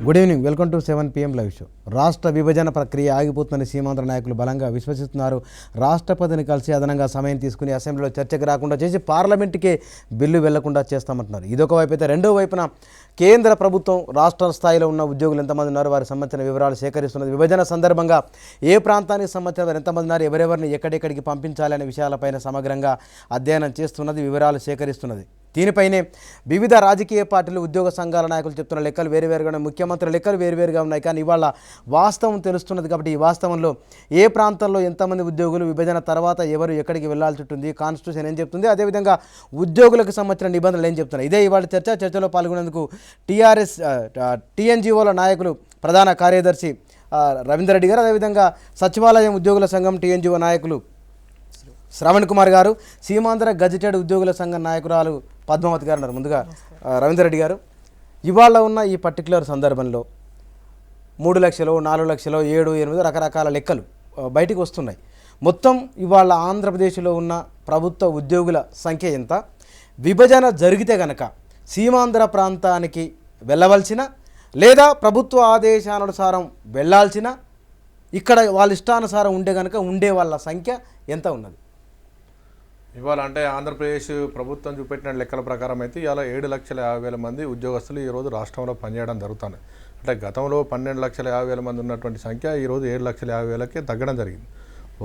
Good evening, welcome to 7 PM live show. రాష్ట్ర విభజన ప్రక్రియ ఆగిపోతుందని సీమాంధ్ర నాయకులు బలంగా విశ్వసిస్తున్నారు. రాష్ట్రపతిని కలిసి అదనంగా సమయం తీసుకుని అసెంబ్లీలో చర్చకు రాకుండా చేసి పార్లమెంటుకే బిల్లు వెళ్లకుండా చేస్తామంటున్నారు. ఇదొక వైపు అయితే, రెండో వైపున కేంద్ర ప్రభుత్వం రాష్ట్ర స్థాయిలో ఉన్న ఉద్యోగులు ఎంతమంది ఉన్నారు, వారికి సంబంధించిన వివరాలు సేకరిస్తున్నది. విభజన సందర్భంగా ఏ ప్రాంతానికి సంబంధించిన వారు ఎంతమంది ఉన్నారు, ఎవరెవరిని ఎక్కడెక్కడికి పంపించాలి అనే విషయాలపైన సమగ్రంగా అధ్యయనం చేస్తున్నది, వివరాలు సేకరిస్తున్నది. దీనిపైనే వివిధ రాజకీయ పార్టీలు, ఉద్యోగ సంఘాల నాయకులు చెప్తున్న లెక్కలు వేరువేరుగా ఉన్నాయి. ముఖ్యమంత్రి లెక్కలు వేరువేరుగా ఉన్నాయి. కానీ ఇవాళ వాస్తవం తెలుస్తున్నది. కాబట్టి ఈ వాస్తవంలో ఏ ప్రాంతంలో ఎంతమంది ఉద్యోగులు, విభజన తర్వాత ఎవరు ఎక్కడికి వెళ్లాల్సి ఉంటుంది, కాన్స్టిట్యూషన్ ఏం చెప్తుంది, అదేవిధంగా ఉద్యోగులకు సంబంధించిన నిబంధనలు ఏం చెప్తున్నాయి, ఇదే ఇవాళ చర్చలో పాల్గొనేందుకు టీఎన్జీఓల నాయకులు ప్రధాన కార్యదర్శి రవీందర్ రెడ్డి గారు, అదేవిధంగా సచివాలయం ఉద్యోగుల సంఘం టీఎన్జీఓ నాయకులు శ్రవణ్ కుమార్ గారు, సీమాంధ్ర గజెటెడ్ ఉద్యోగుల సంఘం నాయకురాలు పద్మావతి గారు ఉన్నారు. ముందుగా రవీందర్ రెడ్డి గారు, ఇవాళ ఉన్న ఈ పర్టికులర్ సందర్భంలో 3 లక్షలు, 4 లక్షలు, 7, 8 రకరకాల లెక్కలు బయటికి వస్తున్నాయి. మొత్తం ఇవాళ ఆంధ్రప్రదేశ్లో ఉన్న ప్రభుత్వ ఉద్యోగుల సంఖ్య ఎంత, విభజన జరిగితే గనక సీమాంధ్ర ప్రాంతానికి వెళ్ళవలసిన లేదా ప్రభుత్వ ఆదేశానుసారం వెళ్ళాల్సిన, ఇక్కడ వాళ్ళ ఇష్టానుసారం ఉండే కనుక ఉండే వాళ్ళ సంఖ్య ఎంత ఉన్నది? ఇవాళ అంటే ఆంధ్రప్రదేశ్ ప్రభుత్వం చూపెట్టిన లెక్కల ప్రకారం అయితే ఇవాళ 7,50,000 మంది ఉద్యోగస్తులు ఈరోజు రాష్ట్రంలో పనిచేయడం జరుగుతుంది. అంటే గతంలో 12,50,000 మంది ఉన్నటువంటి సంఖ్య ఈరోజు 7,50,000కే తగ్గడం జరిగింది.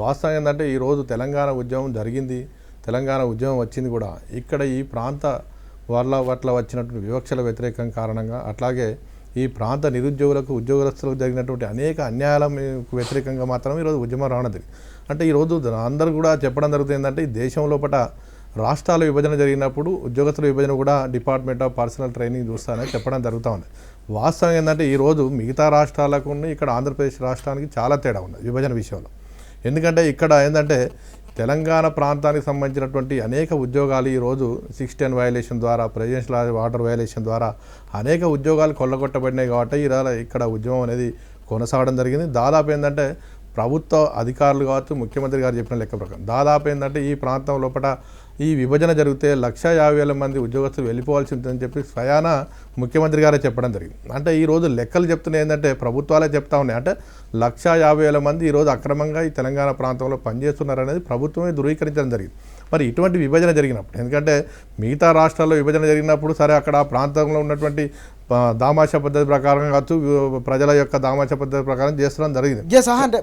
వాస్తవం ఏంటంటే ఈరోజు తెలంగాణ ఉద్యమం జరిగింది, తెలంగాణ ఉద్యమం వచ్చింది కూడా ఇక్కడ ఈ ప్రాంత పట్ల వచ్చినటువంటి వివక్షల వ్యతిరేకం కారణంగా, అట్లాగే ఈ ప్రాంత నిరుద్యోగులకు, ఉద్యోగస్తులకు జరిగినటువంటి అనేక అన్యాయాలకు వ్యతిరేకంగా మాత్రం ఈరోజు ఉద్యమం రావడం. అంటే ఈరోజు అందరూ కూడా చెప్పడం జరుగుతుంది ఏంటంటే, ఈ దేశం లోపల రాష్ట్రాల విభజన జరిగినప్పుడు ఉద్యోగస్తుల విభజన కూడా డిపార్ట్మెంట్ ఆఫ్ పర్సనల్ ట్రైనింగ్ చూస్తానని చెప్పడం జరుగుతూ ఉంది. వాస్తవం ఏంటంటే ఈరోజు మిగతా రాష్ట్రాలకు ఇక్కడ ఆంధ్రప్రదేశ్ రాష్ట్రానికి చాలా తేడా ఉంది విభజన విషయంలో. ఎందుకంటే ఇక్కడ ఏంటంటే తెలంగాణ ప్రాంతానికి సంబంధించినటువంటి అనేక ఉద్యోగాలు ఈరోజు 610 వయలేషన్ ద్వారా, ప్రెసిడెన్షియల్ ఆర్డర్ వయలేషన్ ద్వారా అనేక ఉద్యోగాలు కొల్లగొట్టబడినాయి. కాబట్టి ఇక్కడ ఉద్యమం అనేది కొనసాగడం జరిగింది. దాదాపు ఏంటంటే ప్రభుత్వ అధికారులు కావచ్చు, ముఖ్యమంత్రి గారు చెప్పిన లెక్క ప్రకారం దాదాపు ఏంటంటే ఈ ప్రాంతం లోపల ఈ విభజన జరిగితే 150,000 మంది ఉద్యోగస్తులు వెళ్ళిపోవాల్సి ఉంటుందని చెప్పి స్వయాన ముఖ్యమంత్రి గారే చెప్పడం జరిగింది. అంటే ఈరోజు లెక్కలు చెప్తున్నాయి ఏంటంటే ప్రభుత్వాలే చెప్తా ఉన్నాయి. అంటే 150,000 మంది ఈరోజు అక్రమంగా ఈ తెలంగాణ ప్రాంతంలో పనిచేస్తున్నారనేది ప్రభుత్వమే ధృవీకరించడం జరిగింది. మరి ఇటువంటి విభజన జరిగినప్పుడు, ఎందుకంటే మిగతా రాష్ట్రాల్లో విభజన జరిగినప్పుడు సరే అక్కడ ఆ ప్రాంతంలో ఉన్నటువంటి దామాషా పద్ధతి ప్రకారం కావచ్చు, ప్రజల యొక్క దామాషా పద్ధతి ప్రకారం చేస్తడం జరిగింది. అంటే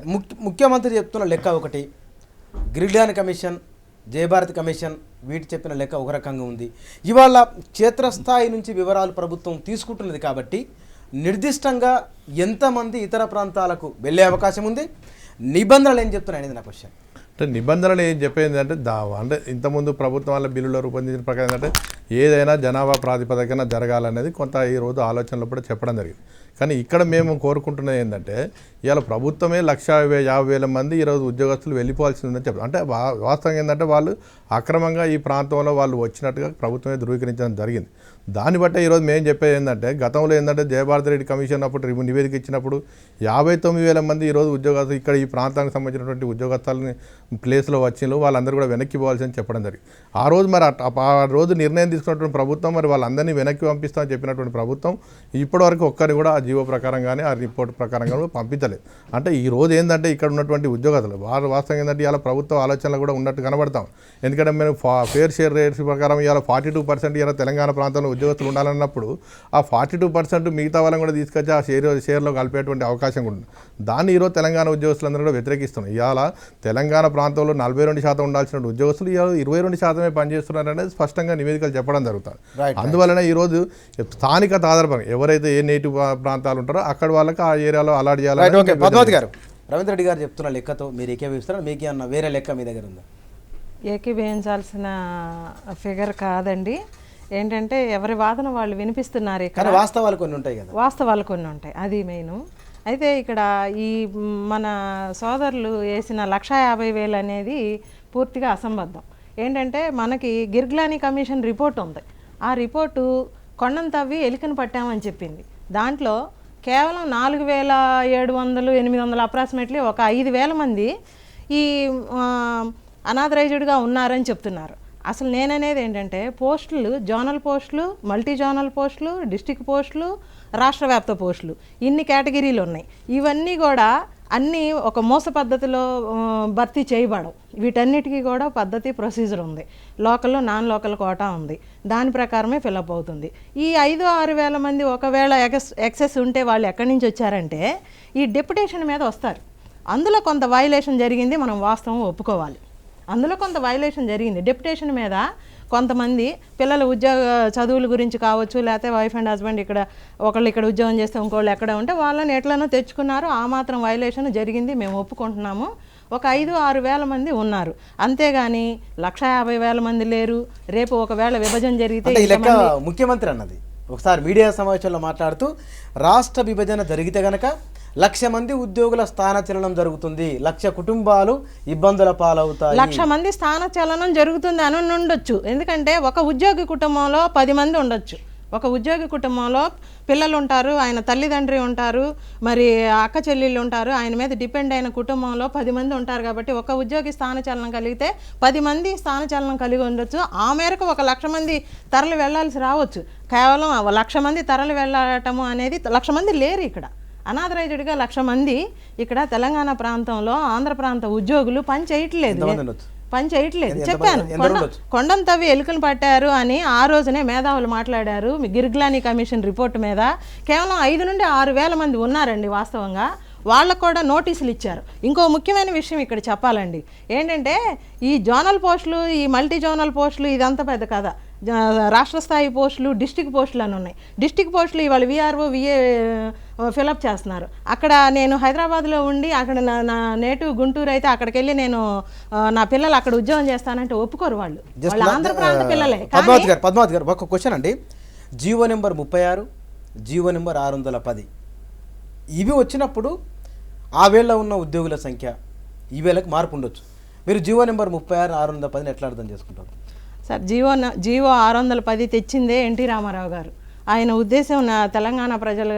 ముఖ్యమంత్రి చెప్తున్న లెక్క ఒకటి, గిరిజన కమిషన్, జయభారతి కమిషన్ వీటి చెప్పిన లెక్క ఒక రకంగా ఉంది. ఇవాళ క్షేత్రస్థాయి నుంచి వివరాలు ప్రభుత్వం తీసుకుంటున్నది. కాబట్టి నిర్దిష్టంగా ఎంతమంది ఇతర ప్రాంతాలకు వెళ్ళే అవకాశం ఉంది, నిబంధనలు ఏం చెప్తున్నాయి అనేది నా క్వశ్చన్. అంటే నిబంధనలు ఏం చెప్పేది అంటే అంటే ఇంతకుముందు ప్రభుత్వం వాళ్ళ బిల్లులో రూపొందించిన ప్రకారం ఏంటంటే ఏదైనా జనాభా ప్రాతిపదికన జరగాలనేది కొంత ఈరోజు ఆలోచనలో కూడా చెప్పడం జరిగింది. కానీ ఇక్కడ మేము కోరుకుంటున్నది ఏంటంటే ఇవాళ ప్రభుత్వమే 150,000 మంది ఈరోజు ఉద్యోగస్తులు వెళ్ళిపోవాల్సి ఉందని చెప్పారు. అంటే వాస్తవం ఏంటంటే వాళ్ళు అక్రమంగా ఈ ప్రాంతంలో వాళ్ళు వచ్చినట్టుగా ప్రభుత్వమే ధృవీకరించడం జరిగింది. దాన్ని బట్టే ఈరోజు మేము చెప్పేది ఏంటంటే, గతంలో ఏంటంటే జయభారతి రెడ్డి కమిషన్ అప్పుడు నివేదిక ఇచ్చినప్పుడు 59,000 మంది ఈరోజు ఉద్యోగస్తులు ఇక్కడ ఈ ప్రాంతానికి సంబంధించినటువంటి ఉద్యోగస్తులని ప్లేస్లో వచ్చిన వాళ్ళందరూ కూడా వెనక్కి పోవాల్సి అని చెప్పడం జరిగింది. ఆ రోజు మరి ఆ రోజు నిర్ణయం తీసుకున్నటువంటి ప్రభుత్వం మరి వాళ్ళందరినీ వెనక్కి పంపిస్తామని చెప్పినటువంటి ప్రభుత్వం ఇప్పటివరకు ఒక్కరిని కూడా ఆ జీవో ప్రకారం కానీ ఆ రిపోర్ట్ ప్రకారం కానీ పంపించలేదు. అంటే ఈ రోజు ఏంటంటే ఇక్కడ ఉన్నటువంటి ఉద్యోగస్తులు వాస్తవం ఏంటంటే ఇలా ప్రభుత్వ ఆలోచనలు కూడా ఉన్నట్టు కనబడతాం. ఎందుకంటే మేము ఫేర్ షేర్ రేట్స్ ప్రకారం ఇలా 42% ఇలా తెలంగాణ ప్రాంతంలో ఉద్యోగస్తులు ఉండాలన్నప్పుడు ఆ 42% మిగతా వాళ్ళని కూడా తీసుకొచ్చి ఆ షేర్లో కలిపేటువంటి అవకాశం కూడా ఉంది. దాన్ని ఈరోజు తెలంగాణ ఉద్యోగస్తులందరూ కూడా వ్యతిరేకిస్తున్నాం. ఇవాళ తెలంగాణ ప్రాంతంలో 42% ఉండాల్సిన ఉద్యోగస్తులు ఇవాళ 22% పనిచేస్తున్నారు అనేది స్పష్టంగా నివేదికలు చెప్పడం జరుగుతుంది. అందువలన ఈరోజు స్థానికత ఆధారపడి ఎవరైతే ఏ నేటివ్ ప్రాంతాలు ఉంటారో అక్కడ వాళ్ళకి ఆ ఏరియాలో అలాట్ చేయాలి. పద్మావతి గారు, రవీంద్ర రెడ్డి గారు చెప్తున్న లెక్కతో మీరు ఏకీభవిస్తారా? మీకు ఏమన్నా వేరే లెక్క మీ దగ్గర ఉందా? ఏకీభవించాల్సిన ఫిగర్ కాదండి. ఏంటంటే ఎవరి వాదన వాళ్ళు వినిపిస్తున్నారు. ఇక్కడ వాస్తవాలు కొన్ని ఉంటాయి కదా, వాస్తవాలు కొన్ని ఉంటాయి, అది మెయిన్. అయితే ఇక్కడ ఈ మన సోదరులు వేసిన 150,000 అనేది పూర్తిగా అసంబద్ధం. ఏంటంటే మనకి గిర్గ్లానీ కమిషన్ రిపోర్ట్ ఉంది. ఆ రిపోర్టు కొండను తవ్వి ఎలికను పట్టామని చెప్పింది. దాంట్లో కేవలం 4,700, 800 అప్రాక్సిమేట్లీ ఒక 5,000 మంది ఈ అనాథరైజ్డ్గా ఉన్నారని చెప్తున్నారు. అసలు నేననేది ఏంటంటే పోస్టులు, జోనల్ పోస్టులు, మల్టీ జోనల్ పోస్టులు, డిస్టిక్ పోస్టులు, రాష్ట్ర వ్యాప్త పోస్టులు, ఇన్ని కేటగిరీలు ఉన్నాయి. ఇవన్నీ కూడా అన్నీ ఒక మోస పద్ధతిలో భర్తీ చేయబడవు. వీటన్నిటికీ కూడా పద్ధతి, ప్రొసీజర్ ఉంది. లోకల్లో నాన్ లోకల్ కోటా ఉంది, దాని ప్రకారమే ఫిలప్ అవుతుంది. ఈ 5-6 వేల మంది ఒకవేళ ఎక్సెస్ ఉంటే వాళ్ళు ఎక్కడి నుంచి వచ్చారంటే ఈ డెప్యుటేషన్ మీద వస్తారు. అందులో కొంత వైలేషన్ జరిగింది, మనం వాస్తవం ఒప్పుకోవాలి. అందులో కొంత వైలేషన్ జరిగింది. డెప్యుటేషన్ మీద కొంతమంది పిల్లల ఉద్యోగ చదువుల గురించి కావచ్చు, లేకపోతే వైఫ్ అండ్ హస్బెండ్ ఒకళ్ళు ఇక్కడ ఉద్యోగం చేస్తే ఇంకోళ్ళు ఎక్కడ ఉంటే వాళ్ళని ఎట్లనో తెచ్చుకున్నారు. ఆ మాత్రం వైలేషన్ జరిగింది, మేము ఒప్పుకుంటున్నాము. ఒక 5-6 వేల మంది ఉన్నారు, అంతేగాని 150,000 మంది లేరు. రేపు ఒకవేళ విభజన జరిగితే ఈ లెక్క ముఖ్యమంత్రి అన్నది ఒకసారి మీడియా సమావేశంలో మాట్లాడుతూ, రాష్ట్ర విభజన జరిగితే గనక 1,00,000 మంది ఉద్యోగుల స్థానచలనం జరుగుతుంది, 1,00,000 కుటుంబాలు ఇబ్బందుల పాలవుతాయి. 1,00,000 మంది స్థానచలనం జరుగుతుంది అని ఉండొచ్చు. ఎందుకంటే ఒక ఉద్యోగి కుటుంబంలో 10 మంది ఉండొచ్చు. ఒక ఉద్యోగి కుటుంబంలో పిల్లలు ఉంటారు, ఆయన తల్లిదండ్రి ఉంటారు, మరి అక్క చెల్లెళ్ళు ఉంటారు. ఆయన మీద డిపెండ్ అయిన కుటుంబంలో 10 మంది ఉంటారు. కాబట్టి ఒక ఉద్యోగి స్థానచలనం కలిగితే 10 మంది స్థానచలనం కలిగి ఉండొచ్చు. ఆ మేరకు 1,00,000 మంది తరలి వెళ్లాల్సి రావచ్చు. కేవలం 1,00,000 మంది తరలి వెళ్ళటము అనేది 1,00,000 మంది లేరు ఇక్కడ. అనాథరైజ్డ్గా 1,00,000 మంది ఇక్కడ తెలంగాణ ప్రాంతంలో, ఆంధ్ర ప్రాంత ఉద్యోగులు పని చేయట్లేదు. చెప్పాను, కొండను తవ్వి ఎలుకలు పట్టారు అని ఆ రోజునే మేధావులు మాట్లాడారు. గిర్గ్లానీ కమిషన్ రిపోర్ట్ మీద కేవలం 5 నుండి 6 వేల మంది ఉన్నారండి వాస్తవంగా. వాళ్ళకు కూడా నోటీసులు ఇచ్చారు. ఇంకో ముఖ్యమైన విషయం ఇక్కడ చెప్పాలండి, ఏంటంటే ఈ జోనల్ పోస్టులు, ఈ మల్టీ జోనల్ పోస్టులు ఇదంతా పెద్ద కథ. రాష్ట్ర స్థాయి పోస్టులు, డిస్టిక్ పోస్టులు అని ఉన్నాయి. డిస్టిక్ పోస్టులు ఇవాళ విఆర్ఓ, విఏ ఫిలప్ చేస్తున్నారు. అక్కడ నేను హైదరాబాద్లో ఉండి, అక్కడ నా నేటివ్ గుంటూరు అయితే అక్కడికి వెళ్ళి నేను నా పిల్లలు అక్కడ ఉద్యోగం చేస్తానంటే ఒప్పుకోరు వాళ్ళు. ఆంధ్ర ప్రాంత పిల్లలే. పద్మావతి గారు ఒక క్వశ్చన్ అండి. జీవో నెంబర్ 36, జీవో నెంబర్ 610 ఇవి వచ్చినప్పుడు ఆ వేళ ఉన్న ఉద్యోగుల సంఖ్య ఈ వేళకు మార్పు ఉండొచ్చు. మీరు జీవో నెంబర్ 36, 610 ఎట్లా అర్థం చేసుకుంటారు సార్? జీవో 610 తెచ్చిందే ఎన్టీ రామారావు గారు. ఆయన ఉద్దేశం తెలంగాణ ప్రజల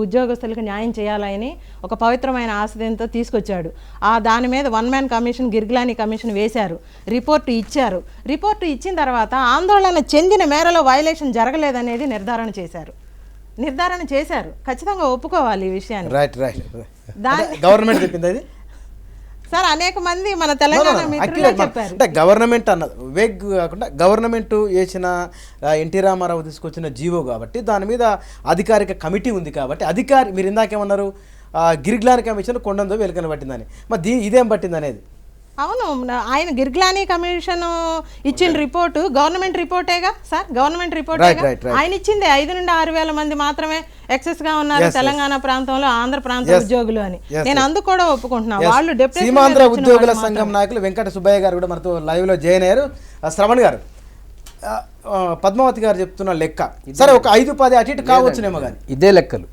ఉద్యోగస్తులకు న్యాయం చేయాలని ఒక పవిత్రమైన ఆశయంతో తీసుకొచ్చాడు. దాని మీద 1 మ్యాన్ కమిషన్, గిర్గ్లానీ కమిషన్ వేశారు, రిపోర్టు ఇచ్చారు. రిపోర్టు ఇచ్చిన తర్వాత ఆందోళన చెందిన మేరలో వైలేషన్ జరగలేదనేది నిర్ధారణ చేశారు. ఖచ్చితంగా ఒప్పుకోవాలి ఈ విషయాన్ని. గవర్నమెంట్ చెప్పింది అది సార్. అనేక మంది మన తెలంగాణ మిత్రులు చెప్పారు. అంటే గవర్నమెంట్ అన్నది వేగ్ కాకుండా గవర్నమెంట్ చేసిన ఎన్టీ రామారావు తీసుకొచ్చిన జీవో కాబట్టి దాని మీద అధికారిక కమిటీ ఉంది కాబట్టి మీరు ఇందాకేమన్నారు, గిర్గ్లానీ కమిషన్ కొండంతో వెలుకన పట్టిందని. మరి ఇదేం పట్టింది అనేది? అవును, ఆయన గిర్గ్లానీ కమిషన్ ఇచ్చిన రిపోర్టు గవర్నమెంట్ రిపోర్టేగా సార్. గవర్నమెంట్ రిపోర్టేగా ఆయన ఇచ్చింది. 5 నుండి 6 వేల మంది మాత్రమే ఎక్సెస్ గా ఉన్నారు తెలంగాణ ప్రాంతంలో, ఆంధ్ర ప్రాంత ఉద్యోగులు అని నేను అందుకు కూడా ఒప్పుకుంటున్నాను. వాళ్ళు సీమాంధ్ర ఉద్యోగుల సంఘం నాయకులు వెంకట సుబ్బయ్య గారు కూడా మనతో లైవ్ లో జాయిన్ అయ్యారు. శ్రవణ్ గారు, పద్మావతి గారు చెప్తున్న లెక్క సరే, ఒక 5-10 అటు ఇటు కావచ్చునేమో కానీ ఇదే లెక్కలు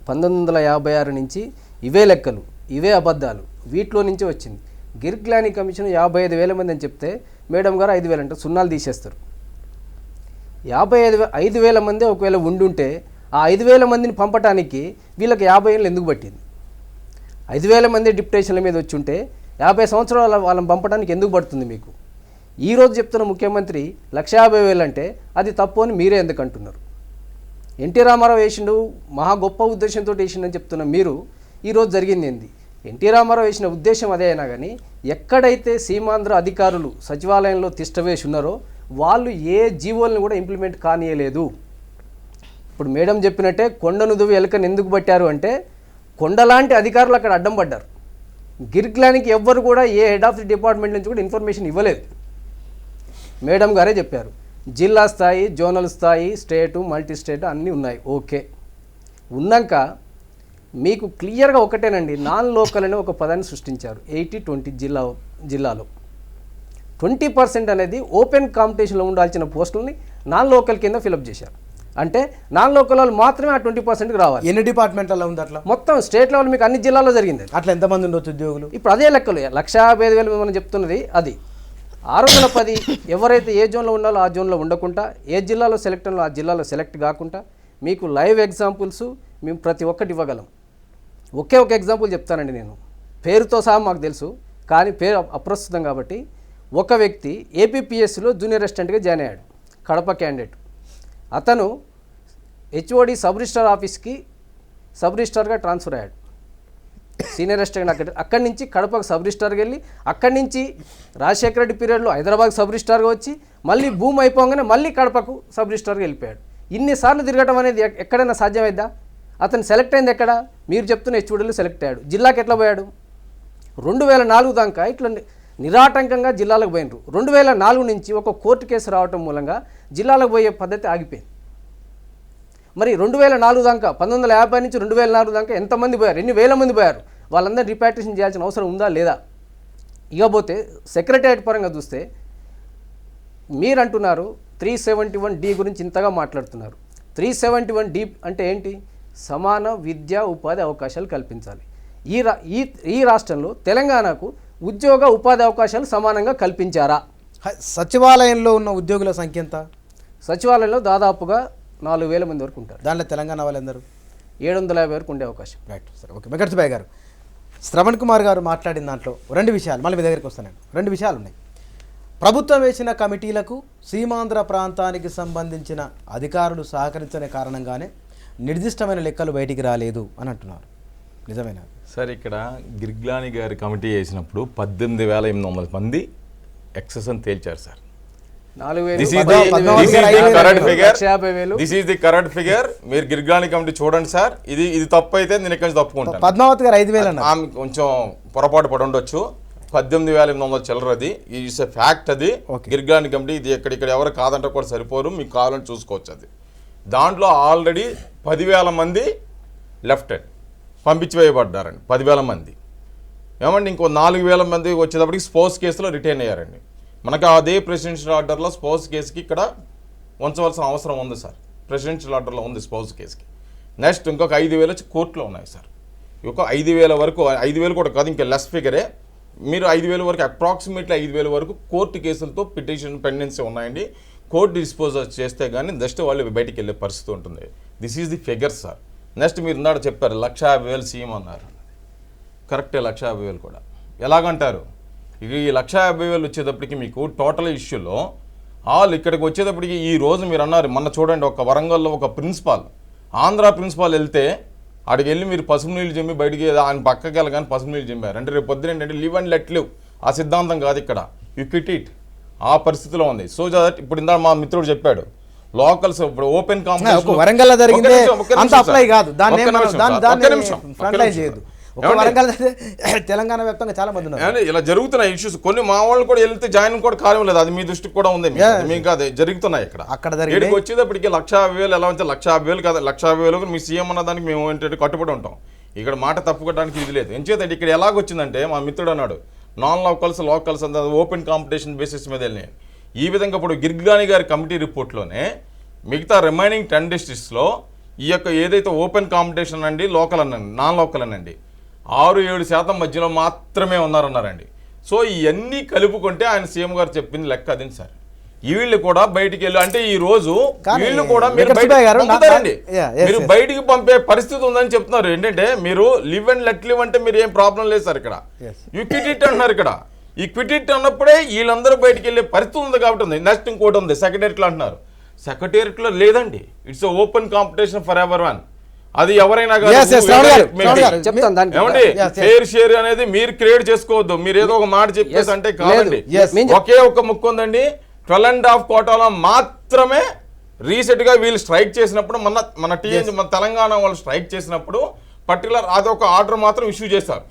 1956 నుంచి ఇవే లెక్కలు, ఇవే అబద్ధాలు, వీటిలో నుంచే వచ్చింది. గిర్గ్లానీ కమిషన్ 55,000 మంది అని చెప్తే మేడం గారు 5,000 అంటే సున్నాలు తీసేస్తారు. 5,000 మంది ఒకవేళ ఉండుంటే ఆ 5,000 మందిని పంపడానికి వీళ్ళకి 50 ఏళ్ళు ఎందుకు పట్టింది? 5,000 మంది డిప్యుటేషన్ల మీద వచ్చి ఉంటే 50 సంవత్సరాలు వాళ్ళని పంపడానికి ఎందుకు పడుతుంది మీకు? ఈరోజు చెప్తున్న ముఖ్యమంత్రి 1,50,000 అంటే అది తప్పు అని మీరే ఎందుకు అంటున్నారు? ఎన్టీ రామారావు వేసిండు, మహా గొప్ప ఉద్దేశంతో వేసిండని చెప్తున్న మీరు ఈరోజు జరిగింది ఏంది? ఎన్టీ రామారావు వేసిన ఉద్దేశం అదే అయినా కానీ ఎక్కడైతే సీమాంధ్ర అధికారులు సచివాలయంలో తిష్టవేసి ఉన్నారో వాళ్ళు ఏ జీవోలను కూడా ఇంప్లిమెంట్ కానియలేదు. ఇప్పుడు మేడం చెప్పినట్టే కొండను దువ్వి ఎలుకను ఎందుకు పట్టారు అంటే కొండలాంటి అధికారులు అక్కడ అడ్డం పడ్డారు. గిర్గ్లానికి ఎవ్వరు కూడా ఏ హెడ్ ఆఫ్ ది డిపార్ట్మెంట్ నుంచి కూడా ఇన్ఫర్మేషన్ ఇవ్వలేదు. మేడం గారే చెప్పారు, జిల్లా స్థాయి, జోనల్ స్థాయి, స్టేటు, మల్టీ స్టేట్ అన్నీ ఉన్నాయి. ఓకే, ఉన్నాక మీకు క్లియర్గా ఒకటేనండి, నాన్ లోకల్ అనే ఒక పదాన్ని సృష్టించారు. 80-20 జిల్లాలో 20% అనేది ఓపెన్ కాంపిటీషన్లో ఉండాల్సిన పోస్టులని నాన్ లోకల్ కింద ఫిలప్ చేశారు. అంటే నాన్ లోకల్ వాళ్ళు మాత్రమే ఆ 20%కి రావాలి. ఎన్ని డిపార్ట్మెంట్లలో ఉంది అట్లా? మొత్తం స్టేట్ లెవెల్ మీకు అన్ని జిల్లాల్లో జరిగింది. అట్లా ఎంతమంది ఉండొచ్చు ఉద్యోగులు? ఇప్పుడు అదే లెక్కలు 1,55,000 మనం చెప్తున్నది అది. 610 ఎవరైతే ఏ జోన్లో ఉండాలో ఆ జోన్లో ఉండకుండా, ఏ జిల్లాలో సెలెక్ట్ అయ్యాలో ఆ జిల్లాలో సెలెక్ట్ కాకుండా, మీకు లైవ్ ఎగ్జాంపుల్స్ మేము ప్రతి ఒక్కటి ఇవ్వగలం. ఒక ఎగ్జాంపుల్ చెప్తానండి నేను, పేరుతో సహా మాకు తెలుసు కానీ పేరు అప్రస్తుతం కాబట్టి. ఒక వ్యక్తి ఏపీపీఎస్సిలో జూనియర్ అసిస్టెంట్గా జాయిన్ అయ్యాడు, కడప క్యాండిడేట్. అతను హెచ్ఓడి సబ్ రిజిస్ట్రార్ ఆఫీస్కి సబ్ రిజిస్ట్రార్గా ట్రాన్స్ఫర్ అయ్యాడు, సీనియర్ అసిస్టెంట్. అక్కడి నుంచి కడపకు సబ్ రిజిస్ట్రార్కి వెళ్ళి అక్కడి నుంచి రాజశేఖర రెడ్డి పీరియడ్లో హైదరాబాద్ సబ్ రిజిస్ట్రార్గా వచ్చి మళ్ళీ భూమి అయిపోగానే మళ్ళీ కడపకు సబ్ రిజిస్ట్రార్గా వెళ్ళిపోయాడు. ఇన్నిసార్లు తిరగటం అనేది ఎక్కడైనా సాధ్యమైద్దా? అతను సెలెక్ట్ అయింది ఎక్కడ? మీరు చెప్తున్న హెచ్ఓడీలో సెలెక్ట్ అయ్యాడు. జిల్లాకి ఎట్లా పోయాడు? 2004 దాకా ఇట్లా నిరాటంకంగా జిల్లాలకు పోయినరు. 2004 నుంచి ఒక కోర్టు కేసు రావటం మూలంగా జిల్లాలకు పోయే పద్ధతి ఆగిపోయింది. మరి 2004 దాకా 1950 నుంచి 2004 దాకా ఎంతమంది పోయారు? ఎన్ని వేల మంది పోయారు? వాళ్ళందరూ రిపాట్రియేషన్ చేయాల్సిన అవసరం ఉందా లేదా? ఇకపోతే సెక్రటేరియట్ పరంగా చూస్తే మీరు అంటున్నారు 371D గురించి ఇంతగా మాట్లాడుతున్నారు. 371D అంటే ఏంటి? సమాన విద్యా ఉపాధి అవకాశాలు కల్పించాలి. ఈ రాష్ట్రంలో తెలంగాణకు ఉద్యోగ ఉపాధి అవకాశాలు సమానంగా కల్పించారా? సచివాలయంలో ఉన్న ఉద్యోగుల సంఖ్య ఎంత? సచివాలయంలో దాదాపుగా 4000 మంది వరకు ఉంటారు. దాంట్లో తెలంగాణ వాళ్ళందరూ 750 వరకు ఉండే అవకాశం. రైట్, సరే, ఓకే. వెంకటసుబ్బయ్య గారు, శ్రవణ్ కుమార్ గారు మాట్లాడిన దాంట్లో 2 విషయాలు, మళ్ళీ మీ దగ్గరికి వస్తాను. 2 విషయాలు ఉన్నాయి. ప్రభుత్వం వేసిన కమిటీలకు సీమాంధ్ర ప్రాంతానికి సంబంధించిన అధికారులు సహకరించని కారణంగానే నిర్దిష్టమైన లెక్కలు బయటికి రాలేదు అని అంటున్నారు. నిజమేనా సార్? ఇక్కడ గిర్గ్లాని గారి కమిటీ వేసినప్పుడు 18,800 మంది ఎక్సెస్ అని తేల్చారు sir. 4,000 this is the correct figure. మీరు గిర్గ్లాని కమిటీ చూడండి సార్. ఇది తప్పు అయితే నేను ఇక్కడ తప్పుకుంటాను. పద్మావతి గారు 5,000 అన్నారు. ఆమె కొంచెం పొరపాటు పడి ఉండొచ్చు. 18,800 చిల్లర, అది ఈజ్ ఎ ఫ్యాక్ట్. అది గిర్గ్లాని కమిటీ, ఇది ఎక్కడిక్కడ ఎవరు కాదంటే కూడా సరిపోరు, మీకు కావాలని చూసుకోవచ్చు. అది దాంట్లో ఆల్రెడీ 10,000 మంది లెఫ్ట్ పంపించి వేయబడ్డారండి. 10,000 మంది ఏమండి. ఇంకో 4,000 మంది వచ్చేటప్పటికి స్పోర్ట్స్ కేసులో రిటైన్ అయ్యారండి. మనకు అదే ప్రెసిడెన్షియల్ ఆర్డర్లో స్పోర్ట్స్ కేసుకి ఇక్కడ ఉంచవలసిన అవసరం ఉంది సార్. ప్రెసిడెన్షియల్ ఆర్డర్లో ఉంది స్పోర్ట్స్ కేసుకి. నెక్స్ట్ ఇంకొక 5,000 వచ్చి కోర్టులో ఉన్నాయి సార్. ఒక 5,000 వరకు, 5,000 కూడా కాదు, ఇంకా లెస్ ఫిగరే. మీరు 5,000 వరకు, అప్రాక్సిమేట్లీ 5,000 వరకు కోర్టు కేసులతో పిటిషన్ పెండెన్సీ ఉన్నాయండి. కోర్టు డిస్పోజ్ చేస్తే కానీ జస్ట్ వాళ్ళు బయటికి వెళ్ళే పరిస్థితి ఉంటుంది. This is the figure sir. Next మీరు ఇందాక చెప్పారు 150,000 సీఎం అన్నారు. కరెక్టే, 150,000 కూడా ఎలాగంటారు? ఈ 150,000 వచ్చేటప్పటికి మీకు టోటల్ ఇష్యూలో ఇక్కడికి వచ్చేటప్పటికి ఈ రోజు మీరు అన్నారు మొన్న చూడండి, ఒక వరంగల్లో ఒక ప్రిన్సిపాల్, ఆంధ్ర ప్రిన్సిపాల్ వెళ్తే అక్కడికి వెళ్ళి మీరు పసుపు నీళ్ళు జమ్మి బయటికి ఆయన పక్కకి వెళ్ళగానే పసుపు నీళ్ళు జమ్మారు. అంటే రేపు పొద్దున ఏంటంటే లివ్ అండ్ లెట్ లివ్ ఆ సిద్ధాంతం కాదు ఇక్కడ. యు క్విట్ ఇట్, ఆ పరిస్థితిలో ఉంది. సో దట్ ఇప్పుడు ఇందా మా మిత్రుడు చెప్పాడు, లోకల్స్ ఇప్పుడు ఓపెన్ కాంపిటీషన్ వరంగల్ జరిగింది అంత అప్లై కాదు, దాన్ని ఫ్రంట్లైజ్ చేయదు. తెలంగాణ వ్యాప్తంగా చాలా మంది ఉన్నారు. ఇలా జరుగుతున్నాయి ఇష్యూస్. కొన్ని మా వాళ్ళు కూడా వెళ్తే జాయిన్ కూడా కాలం లేదు. అది మీ దృష్టికి కూడా ఉంది, మీకు అదే జరుగుతున్నాయి ఇక్కడ. అక్కడ ఇక్కడికి వచ్చేటప్పటికి 150,000 ఎలా ఉంటే 150,000 కాదు, 150,000 మీ సీఎం అన్న దానికి మేము ఏంటంటే కట్టుబడి ఉంటాం. ఇక్కడ మాట తప్పుకోవడానికి ఇది లేదు. ఎంచేతంటే ఇక్కడ ఎలాగొచ్చిందంటే మా మిత్రుడు అన్నాడు నాన్ లోకల్స్ అంత ఓపెన్ కాంపిటీషన్ బేసిస్ మీద వెళ్ళినాయి. ఈ విధంగా ఇప్పుడు గిర్గ్లాని గారి కమిటీ రిపోర్ట్లోనే మిగతా రిమైనింగ్ 10 డిస్ట్రిక్ట్స్లో ఈ యొక్క ఏదైతే ఓపెన్ కాంపిటీషన్ అండి, లోకల్ అనండి, నాన్ లోకల్ అనండి, 6-7% మధ్యలో మాత్రమే ఉన్నారన్నారండి. సో ఇవన్నీ కలుపుకుంటే ఆయన సీఎం గారు చెప్పింది లెక్క అదండి సార్. వీళ్ళు కూడా బయటికి వెళ్ళి అంటే ఈ రోజు వీళ్ళు కూడా మీరు బయటికి పంపే పరిస్థితి ఉందని చెప్తున్నారు. ఏంటంటే మీరు లివ్ అండ్ లెట్ లివ్ అంటే మీరు ఏం ప్రాబ్లం లేదు సార్. ఇక్కడ యు క్విట్ ఇట్ అంటున్నారు. ఇక్కడ ఈ క్విట్ ఇట్ అన్నప్పుడే వీళ్ళందరూ బయటికి వెళ్ళే పరిస్థితి ఉంది కాబట్టి ఉంది. నెక్స్ట్ ఇంకోటి ఉంది, సెక్రటేరియట్లో అంటున్నారు. సెక్రటేరియట్లో లేదండి, it's open competition for ever one. అది ఎవరైనా ఏమండి ఫేర్ షేర్ అనేది మీరు క్రియేట్ చేసుకోవద్దు. మీరు ఏదో ఒక మాట చెప్పేసి అంటే కాదండి. ఒకే ఒక ముక్కు ఉందండి, 12.5 కోటాలో మాత్రమే రీసెంట్ గా వీళ్ళు స్ట్రైక్ చేసినప్పుడు మన టీఎన్ మన తెలంగాణ వాళ్ళు స్ట్రైక్ చేసినప్పుడు పర్టికులర్ అదొక ఆర్డర్ మాత్రం ఇష్యూ చేశారు.